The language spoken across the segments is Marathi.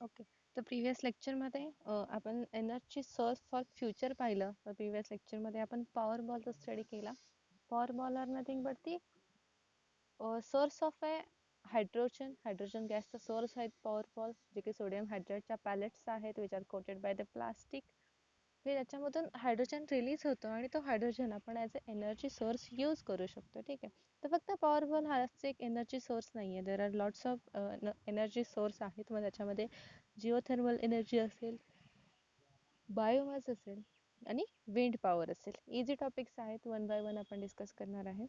ओके. तर प्रिव्हियस लेक्चरमध्ये आपण एनर्जी सोर्स फॉर फ्युचर पाहिलं. तर प्रिव्हियस लेक्चरमध्ये आपण पॉवर बॉलचा स्टडी केला. Power ball are nothing but the source of a hydrogen गॅसचा सोर्स आहे पॉवर बॉल, जे की सोडियम हायड्रेटच्या पॅलेट्स आहेत which are coated by the plastic. हे त्याच्यामधून हायड्रोजन रिलीज होतो आणि तो हायड्रोजन आपण as a energy source use करू शकतो. ठीक आहे. तर फक्त पॉवर बॉल हाच एक एनर्जी सोर्स नाही आहे. There are lots of energy source आहेत. मग त्याच्यामध्ये जिओथर्मल एनर्जी असेल, बायोमास असेल आणि विंड पॉवर असेल. इझी टॉपिक्स आहेत, वन बाय वन आपण डिस्कस करणार आहे.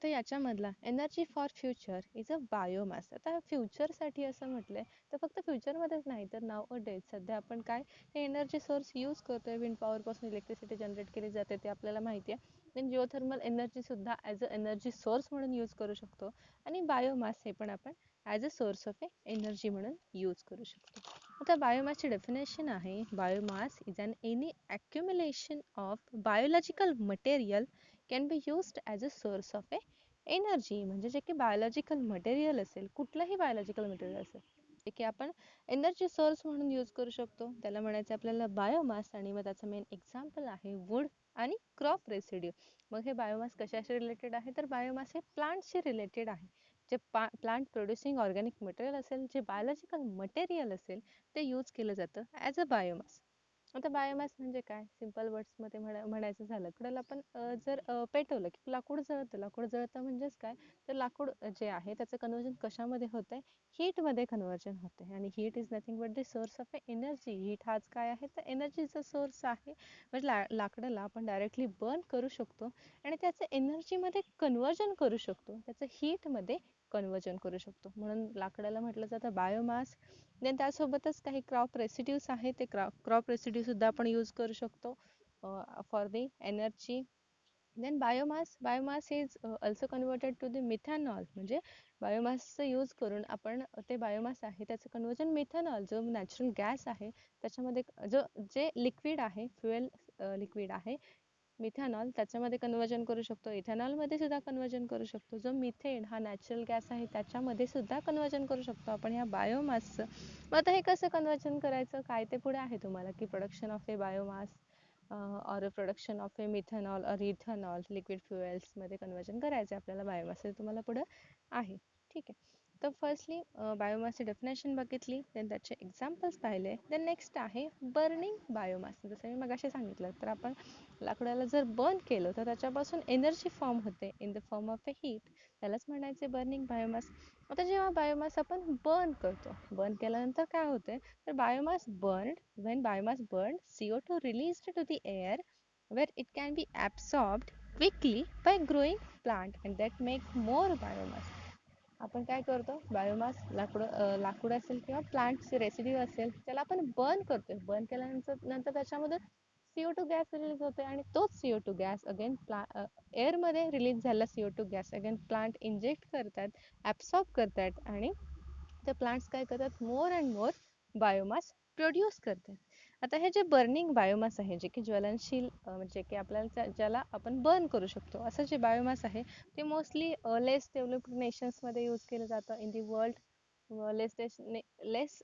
तर याच्यामधला energy for future is a biomass. आता फ्युचरसाठी असं म्हटलंय तर फक्त फ्युचरमध्येच नाही तर नाव अ डेट सध्या आपण काय हे एनर्जी सोर्स यूज करतोय. विंड पॉवरपासून इलेक्ट्रिसिटी जनरेट केली जाते ते आपल्याला माहिती आहे. देन जिओथर्मल एनर्जीसुद्धा ॲज अ एनर्जी सोर्स म्हणून यूज करू शकतो. आणि बायोमास हे पण आपण as a source of energy म्हणून यूज करू शकतो. आता बायोमासची डेफिनेशन आहे, biomass is an any accumulation of biological material can be used as a source of a energy. म्हणजे जे की बायोलॉजिकल मटेरियल असेल, कुठलंही बायोलॉजिकल मटेरियल असेल, जे की आपण एनर्जी सोर्स म्हणून यूज करू शकतो. त्याला म्हणायचं आपल्याला बायोमास. आणि मग त्याचं मेन एक्झाम्पल आहे वूड आणि क्रॉप रेसिड्यू. मग हे बायोमास कशाशी रिलेटेड आहे तर बायोमास हे प्लांटशी रिलेटेड आहे. जे प्लांट प्रोड्युसिंग ऑर्गॅनिक मटेरियल असेल, जे बायोलॉजिकल मटेरियल असेल, ते यूज केलं जातं ॲज अ बायोमास. आता बायोमास म्हणजे काय, सिम्पल वर्ड्समध्ये म्हणायचं झालं तर आपण जर पेटवलं की लाकूड जळतं. लाकूड जळतं म्हणजेच काय तर लाकूड जे आहे त्याचं कन्वर्जन कशामध्ये होत आहे, हीटमध्ये कन्वर्जन होते. आणि heat is nothing but the source of energy. Heat हाच काय आहे तर एनर्जीचा सोर्स आहे. म्हणजे लाकडाला आपण डायरेक्टली बर्न करू शकतो आणि त्याचं एनर्जीमध्ये कन्वर्जन करू शकतो, त्याचं हीटमध्ये कन्वर्जन करू शकतो. म्हणून लाकडाला म्हटलं जातं बायोमास. देन त्यासोबतच काही क्रॉप रेसिड्यूज आहेत, ते क्रॉप रेसिड्यू सुद्धा आपण यूज करू शकतो for the energy. Then biomass is also converted to the methanol. म्हणजे बायोमासचं यूज करून आपण ते बायोमास आहे त्याचं कन्वर्जन मिथॅनॉल, जो नॅचरल गॅस आहे त्याच्यामध्ये, जे लिक्विड आहे, फ्युएल लिक्विड आहे मिथॅनॉल, त्याच्यामध्ये कन्वर्जन करू शकतो. इथेनॉलमध्ये सुद्धा कन्वर्जन करू शकतो. जो मिथेन हा नॅचरल गॅस आहे त्याच्यामध्ये सुद्धा कन्वर्जन करू शकतो आपण ह्या बायोमासचं. मग आता हे कसं कन्वर्जन करायचं काय ते पुढे आहे तुम्हाला, की production of A biomass or production of A methanol और इथेनॉल लिक्विड फ्युएल्समध्ये कन्वर्जन करायचं आपल्याला बायोमास, हे तुम्हाला पुढं आहे. ठीक आहे. तर फर्स्टली बायोमासची डेफिनेशन बघितली, देन त्याचे एक्झाम्पल्स पाहिले. देन नेक्स्ट आहे बर्निंग बायोमास. जसं मी मगाशी सांगितलं तर आपण लाकडाला जर बर्न केलं तर त्याच्यापासून एनर्जी फॉर्म होते in the form of a heat. त्यालाच म्हणायचे बर्निंग बायोमास. आता जेव्हा बायोमास आपण बर्न करतो, बर्न केल्यानंतर काय होते तर biomass burned, when biomass burned, CO2 released to the air where it can be absorbed quickly by growing plant and that make more biomass. आपण काय करतो, बायोमास लाकूड असेल किंवा प्लांटचे रेसिड्यू असेल त्याला आपण बर्न करतोय. बर्न केल्यानंतर त्याच्यामध्ये CO2 गॅस रिलीज होते आणि तोच CO2 गॅस अगेन एअरमध्ये रिलीज झाला CO2 gas again plant inject करतात, ॲब्सॉर्ब करतात आणि ते प्लांट्स काय करतात, more and more biomass produce करतात. आता हे जे बर्निंग बायोमास आहे, जे की ज्वलनशील म्हणजे की आपल्याला ज्याला आपण बर्न करू शकतो असं जे बायोमास आहे, ते मोस्टली लेस डेव्हलप्ड नेशन्समध्ये यूज केलं जातं in the world. Less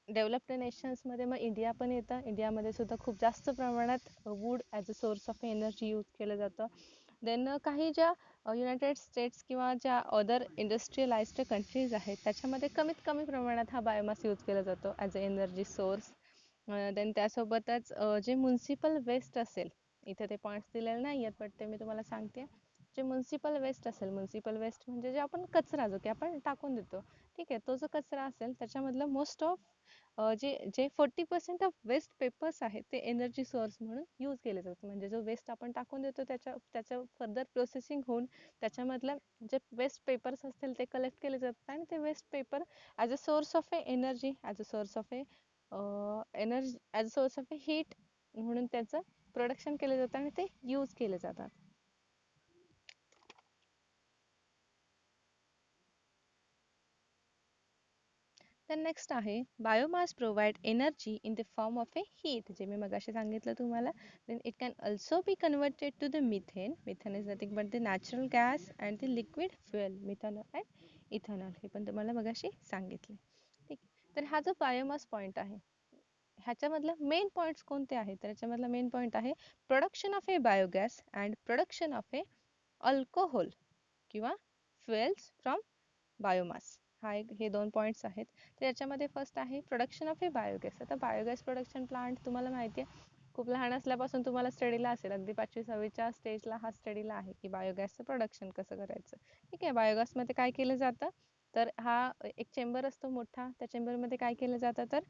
developed नेशन्समध्ये मग इंडिया पण येतं. इंडियामध्ये सुद्धा खूप जास्त प्रमाणात wood as a source of energy use केलं जातं. देन काही ज्या युनायटेड स्टेट्स किंवा ज्या अदर इंडस्ट्रियलाइज्ड कंट्रीज आहेत त्याच्यामध्ये कमीत कमी प्रमाणात हा बायोमास यूज केला जातो as a energy source. Then त्यासोबतच जे म्युन्सिपल वेस्ट असेल, इथे ते पॉईंट्स दिलेले नाही आहेत बट ते मी तुम्हाला सांगते. जे म्युन्सिपल वेस्ट असेल, म्युन्सिपल वेस्ट म्हणजे जे आपण कचरा जो की आपण टाकून देतो, ठीक आहे, तो जो कचरा असेल त्याच्यामधलं मोस्ट ऑफ जे जे 40% ऑफ वेस्ट पेपर्स आहेत ते एनर्जी सोर्स म्हणून यूज केले जातात. म्हणजे जो वेस्ट आपण टाकून देतो त्याचं फर्दर प्रोसेसिंग होऊन त्याच्यामधलं जे वेस्ट पेपर्स असतील ते कलेक्ट केले जातात आणि ते waste paper as a source of a energy, as a source of a energy, as a source of a heat म्हणून त्याचं प्रोडक्शन केलं जातं आणि ते यूज केले जातात. तर नेक्स्ट आहे biomass provide energy in the form of a heat. जे मी मगाशी सांगितलं तुम्हाला. Then it can also be converted to the methane. Methane is nothing but the natural gas and the liquid fuel methanol and ethanol. हे पण तुम्हाला मगाशी सांगितले. ठीक. तर हा जो बायोमास पॉइंट आहे ह्याच्यामधलं मेन पॉइंट्स कोणते आहेत तर ह्याच्यामधला मेन पॉइंट आहे production of A biogas and production of A alcohol किंवा फ्युएल्स फ्रॉम बायोमास. हा एक हे दोन पॉईंट्स आहेत. तर याच्यामध्ये फर्स्ट आहे प्रोडक्शन ऑफ ए बायोगॅस. आता बायोगॅस प्रोडक्शन प्लांट तुम्हाला माहिती आहे खूप लहान असल्यापासून तुम्हाला स्टडीला असेल अगदी 5वी 6वीच्या स्टेजला हा स्टडीला आहे की बायोगॅसचं प्रोडक्शन कसं करायचं. ठीक आहे बायोगॅसमध्ये काय केलं जातं तर हा एक चेंबर असतो मोठा त्या चेंबरमध्ये काय केलं जातं तर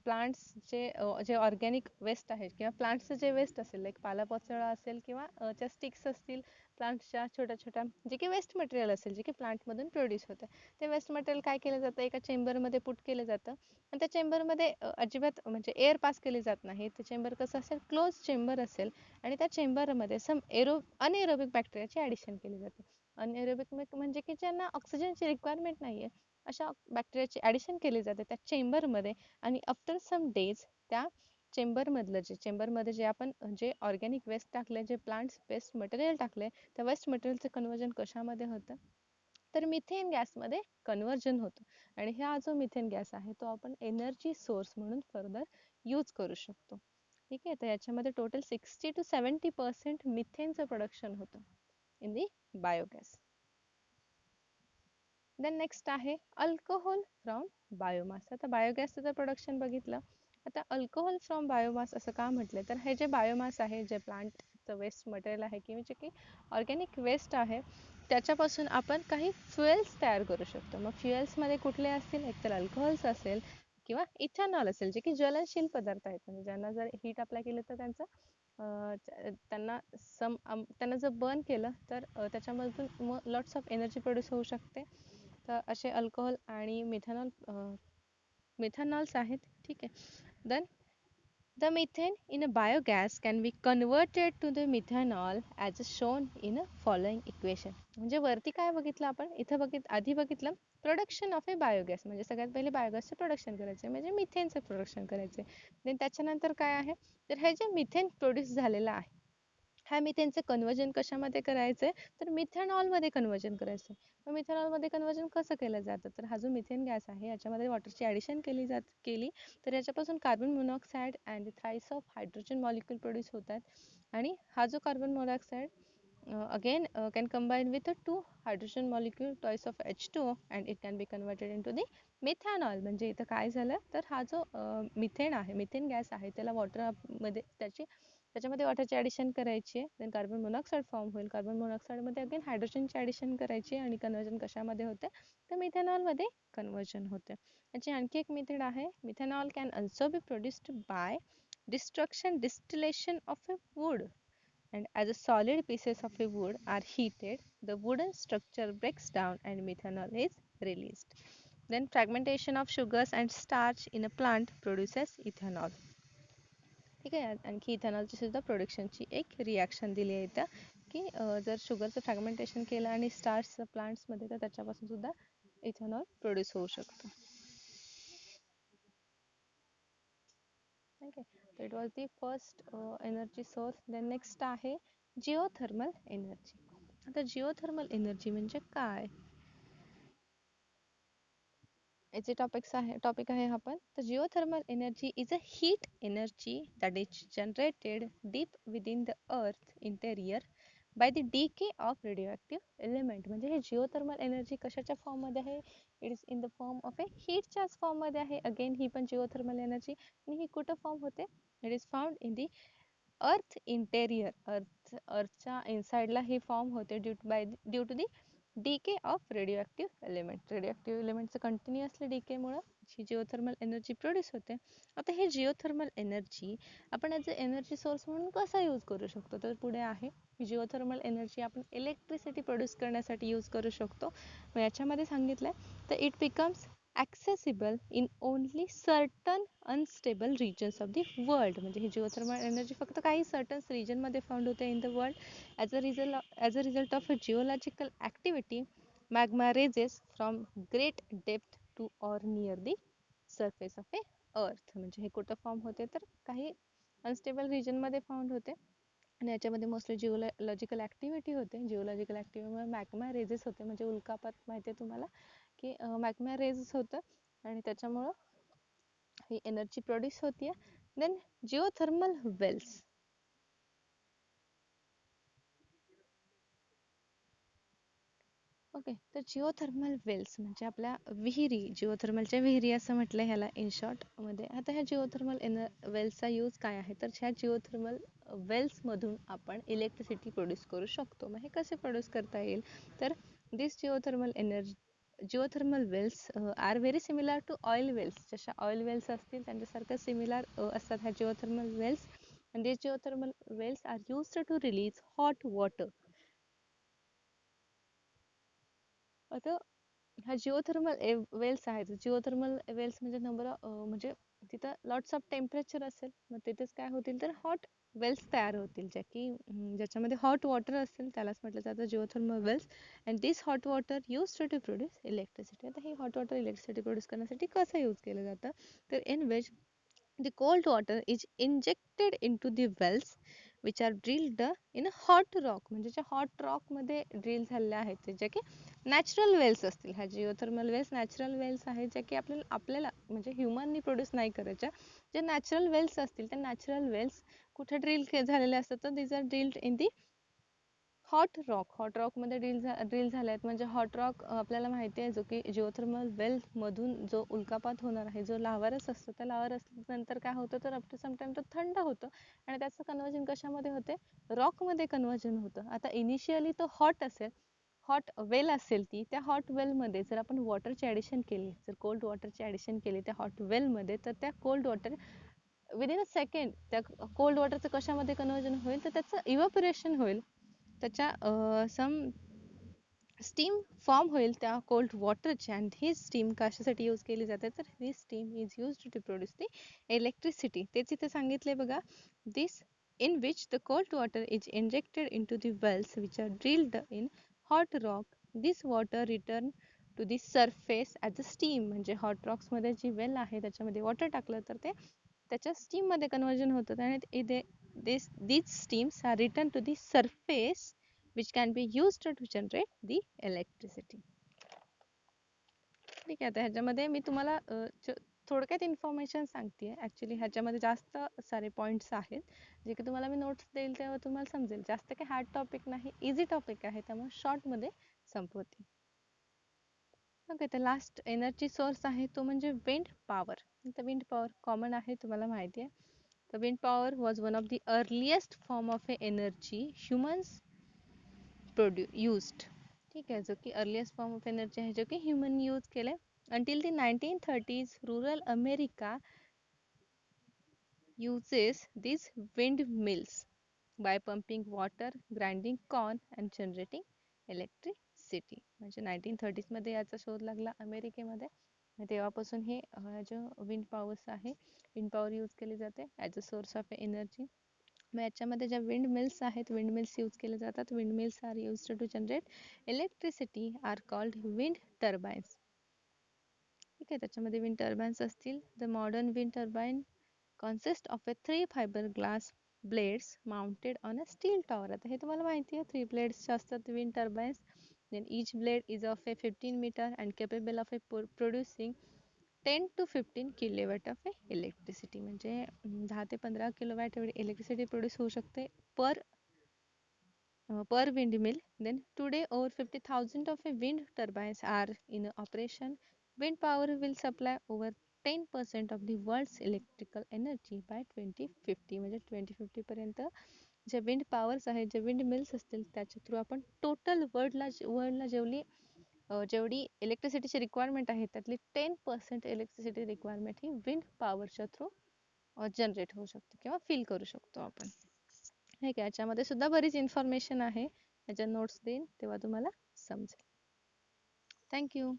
प्लांट्सचे जे ऑर्गॅनिक वेस्ट आहेत किंवा प्लांट्सचं जे वेस्ट असेल लाईक पालापाचोळा असेल किंवा त्या स्टिक्स असतील प्लांट्सच्या छोट्या छोट्या जे की वेस्ट मटेरियल असेल जे की प्लांटमधून प्रोड्यूस होतं ते वेस्ट मटेरियल काय केलं जातं एका चेंबरमध्ये पुट केलं जातं आणि त्या चेंबरमध्ये अजिबात म्हणजे एअर पास केली जात नाही ते चेंबर कसं असेल क्लोज चेंबर असेल आणि त्या चेंबरमध्ये सम अनएरोबिक बॅक्टेरियाची ॲडिशन केली जाते. अनएरोबिक म्हणजे की ज्यांना ऑक्सिजनची रिक्वायरमेंट नाही आहे अशा बॅक्टेरियाची ॲडिशन केली जाते त्या चेंबरमध्ये आणि आफ्टर सम डेज त्या चेंबरमधलं जे चेंबरमध्ये जे आपण जे ऑर्गॅनिक वेस्ट टाकले जे प्लांट्स वेस्ट मटेरियल टाकले त्या वेस्ट मटेरियलचं कन्वर्जन कशामध्ये होतं तर मिथेन गॅसमध्ये कन्वर्जन होतं आणि हा जो मिथेन गॅस आहे तो आपण एनर्जी सोर्स म्हणून फर्दर यूज करू शकतो. ठीक आहे तर याच्यामध्ये टोटल 60 to 70% मिथेनचं प्रोडक्शन होतं in the biogas. Then next आहे अल्कोहोल फ्रॉम बायोमास. आता बायोगॅसचं जर प्रोडक्शन बघितलं आता अल्कोहोल फ्रॉम बायोमास असं का म्हटलं तर हे जे बायोमास आहे जे प्लांटचं वेस्ट मटेरियल आहे किंवा जे की ऑर्गॅनिक वेस्ट आहे त्याच्यापासून आपण काही फ्युएल्स तयार करू शकतो. मग फ्युएल्समध्ये कुठले असतील एकतर अल्कोहोल्स असेल किंवा इथेनॉल असेल जे की ज्वलनशील पदार्थ आहेत म्हणजे ज्यांना जर हीट अप्लाय केलं तर त्यांना जर बर्न केलं तर त्याच्यामधून लॉट्स ऑफ एनर्जी प्रोड्यूस होऊ शकते. तर असे अल्कोहोल आणि मिथेनॉल्स आहेत. ठीक आहे then the methane in a biogas can be converted to the methanol as shown in a following equation. म्हणजे वरती काय बघितलं आपण इथं आधी बघितलं प्रोडक्शन ऑफ ए बायोगॅस म्हणजे सगळ्यात पहिले बायोगॅसचं प्रोडक्शन करायचं म्हणजे मिथेनचं प्रोडक्शन करायचं देन त्याच्यानंतर काय आहे तर हे जे मिथेन प्रोड्यूस झालेलं आहे ह्या मिथेनचं कन्वर्जन कशामध्ये करायचंय तर मिथेनॉलमध्ये कन्वर्जन करायचं. मग मिथेनॉलमध्ये कन्वर्जन कसं केलं जातं तर हा जो मिथेन गॅस आहे याच्यामध्ये वॉटरची ॲडिशन केली तर याच्यापासून carbon monoxide and thrice of hydrogen molecule produce होतात आणि हा जो carbon monoxide again can combine with a two hydrogen molecule twice of H2O and it can be converted into the methanol. म्हणजे इथं काय झालं तर हा जो मिथेन आहे मिथेन गॅस आहे त्याला वॉटरमध्ये त्याच्यामध्ये वॉटरची ॲडिशन करायची आहे देन कार्बन मोनॉक्साईड फॉर्म होईल कार्बन मोनॉक्साईडमध्ये अगेन हायड्रोजनची ॲडिशन करायची आणि कन्वर्जन कशामध्ये होते तर मिथेनॉलमध्ये कन्वर्जन होते. याची आणखी एक मेथड आहे methanol can also be produced by distillation of a wood and as a solid pieces of a wood are heated the wooden structure breaks down and methanol is released. Then fragmentation of sugars and starch in a plant produces ethanol. ठीक आहे आणखी इथेनॉलची सुद्धा प्रोडक्शनची एक रिॲक्शन दिली आहे इथं की जर शुगरचं फ्रॅगमेंटेशन केलं आणि स्टार्च प्लांट्समध्ये तर त्याच्यापासून सुद्धा इथेनॉल प्रोड्यूस होऊ शकतं. ठीक आहे तर it was the first energy source. Then next आहे जिओथर्मल एनर्जी. आता जिओथर्मल एनर्जी म्हणजे काय याचे टॉपिक आहे हा पण तर geothermal energy is a heat energy that is generated deep within the earth interior by the decay of radio element. म्हणजे हे जिओथर्मल एनर्जी कशाच्या फॉर्ममध्ये आहे it is in the form of a हीटच्याच फॉर्ममध्ये आहे. अगेन ही पण जिओथर्मल एनर्जी आणि ही कुठं फॉर्म होते it is found in the earth interior अर्थच्या इनसाइडला ही फॉर्म होते due to the decay of radio एलिमेंटचं कंटिन्युअसली डीकेमुळं ही जिओथर्मल एनर्जी प्रोड्यूस होते. आता हे जिओथर्मल एनर्जी आपण ॲज अ एनर्जी सोर्स म्हणून कसा यूज करू शकतो तर पुढे आहे जिओथर्मल एनर्जी आपण इलेक्ट्रिसिटी प्रोड्यूस करण्यासाठी यूज करू शकतो. मग याच्यामध्ये सांगितलं आहे तर it becomes accessible in only certain unstable regions of the world. म्हणजे ही जिओथर्मल एनर्जी फक्त काही सर्टन रिजनमध्ये फाउंड होते in the world as a result of a geological activity magma rises from great depth to or near the surface of a earth. म्हणजे हे कुठं फॉर्म होते तर काही अनस्टेबल रिजनमध्ये फाउंड होते आणि याच्यामध्ये मोस्टली जिओलॉजिकल ॲक्टिव्हिटी होते. जिओलॉजिकल ॲक्टिव्हिटीमुळे मॅग्मा रेजेस होते म्हणजे उल्कापात माहिती आहे तुम्हाला की मॅग्मा रेज होतं आणि त्याच्यामुळं ही एनर्जी प्रोड्यूस होती है. Then geothermal wells. ओके, तर जिओथर्मल वेल्स म्हणजे आपल्या विहिरी, जिओथर्मलच्या विहिरी असं म्हटलं ह्याला इन शॉर्ट मध्ये. आता ह्या जिओथर्मल वेल्सचा यूज काय आहे, तर ह्या जिओथर्मल वेल्समधून आपण इलेक्ट्रिसिटी प्रोड्यूस करू शकतो. मग हे कसे प्रोड्यूस करता येईल, तर this geothermal energy, geothermal wells are very similar to oil wells. जशा ऑइल वेल्स असतील त्यांच्यासारखं सिमिलर असतात ह्या geothermal wells. and these geothermal wells are used to release hot water. आता ह्या जिओथर्मल वेल्स आहेत. जिओथर्मल वेल्स म्हणजे नंबर म्हणजे तिथं लॉट्स ऑफ टेम्परेचर असेल, मग तिथेच काय होतील तर हॉट वेल्स तयार होतील, ज्या की ज्याच्यामध्ये हॉट वॉटर असेल त्यालाच म्हटलं जातं geothermal wells. And this hot water use to produce electricity. आता हे हॉट वॉटर इलेक्ट्रिसिटी प्रोड्यूस करण्यासाठी कसं यूज केलं जातं, तर in which the cold water is injected into the wells which are drilled in a hot rock. म्हणजे ज्या हॉट रॉक मध्ये ड्रिल झालेल्या आहेत ते जे की नॅचरल वेल्स असतील. ह्या जिओथर्मल वेल्स नॅचरल वेल्स आहेत, ज्या की आपल्याला म्हणजे ह्युमननी प्रोड्यूस नाही करायच्या. जे नॅचरल वेल्स असतील त्या नॅचरल वेल्स कुठे ड्रिल झालेले असतात, तर these are drilled in the hot rock. Hot rock मध्ये ड्रिल झाले आहेत. म्हणजे हॉट रॉक आपल्याला माहिती आहे, जो की जिओथर्मल वेल मधून जो उल्कापात होणार आहे, जो लावारस असतो, त्या लावारस नंतर काय होतं तर आफ्टर सम टाइम तो थंड होतं आणि त्याचं कन्वर्जन कशामध्ये होते, रॉक मध्ये कन्वर्जन होतं. आता इनिशियली तो हॉट असेल, हॉट वेल असेल ती, त्या हॉट वेलमध्ये जर आपण वॉटरची ॲडिशन केली, जर कोल्ड वॉटरची ॲडिशन केली त्या हॉट वेलमध्ये, तर त्या cold water within a second त्या कोल्ड वॉटरचं कशामध्ये कन्वर्जन होईल, तर त्याचं इव्हॅपोरेशन होईल. त्याच्या सम स्टीम फॉर्म होईल त्या कोल्ड वॉटरची. अँड ही स्टीम कशासाठी यूज केली जाते, तर ही steam is use to produce the electricity. तेच इथे सांगितले बघा, this in which the cold water is injected into the wells which are drilled in hot rock. This water return to the surface as a steam. म्हणजे हॉट रॉक्स मध्ये जी वेल आहे त्याच्यामध्ये वॉटर टाकलं तर ते त्याच्या स्टीम मध्ये कन्वर्जन होतं आणि these steams are returned to the surface which can be used to generate the electricity. ठीक आहे, आता ह्याच्यामध्ये मी तुम्हाला थोडक्यात इन्फॉर्मेशन सांगते. ऍक्च्युली ह्याच्यामध्ये जास्त सारे पॉइंट्स आहेत, जे की तुम्हाला मी नोट्स देईल तेव्हा तुम्हाला समजेल. जास्त काही हार्ड टॉपिक नाही, इझी टॉपिक आहे, त्यामुळे शॉर्ट मध्ये संपवते. ओके, तर लास्ट एनर्जी सोर्स आहे तो म्हणजे विंड पॉवर. तर विंड पॉवर कॉमन आहे, तुम्हाला माहिती आहे. तर wind power was one of the earliest form of a energy humans used. ठीक आहे, जो की अर्लिएस्ट फॉर्म ऑफ एनर्जी आहे, जो की ह्युमन यूज केले. until the 1930s rural America uses these windmills by pumping water, grinding corn and generating electricity. म्हणजे 1930s मध्ये याचा शोध लागला अमेरिकेमध्ये. तेव्हापासून हे जे विंड पॉवर्स आहे, विंड पॉवर यूज केली जाते as a source of energy. मग याच्यामध्ये ज्या विंड मिल्स आहेत, विंड मिल्स यूज केले जातात. Wind mills are use to generate electricity are called wind turbines. ठीक आहे, त्याच्यामध्ये विंड टर्बाइन्स असतील. The modern wind turbine consist of a 3 fibre glass blades mounted on a steel tower. आता हे तुम्हाला माहिती आहे, 3 ब्लेड्स असतात wind turbines. Then each blade is of a 15 metre and capable of a producing 10 to 15 kilowatt of a electricity. म्हणजे 10 ते 15 किलोवॅट एवढी इलेक्ट्रिसिटी प्रोड्यूस होऊ शकते per windmill. Then today over 50,000 of wind turbines are in operation. Wind power will supply over 10% of the world's electrical energy by 2050. म्हणजे 2050 पर्यंत जे विंड पॉवर्स आहेत, जे विंड मिल्स असतील, त्याच्या थ्रू आपण टोटल वर्ल्डला जेवढी इलेक्ट्रिसिटीची रिक्वायरमेंट आहे त्यातली 10% इलेक्ट्रिसिटी रिक्वायरमेंट ही विंड पॉवरच्या थ्रू जनरेट होऊ शकते किंवा फील करू शकतो आपण. ठीक आहे, याच्यामध्ये सुद्धा बरीच इन्फॉर्मेशन आहे. याच्या नोट्स देईन तेव्हा तुम्हाला समजेल. थँक्यू.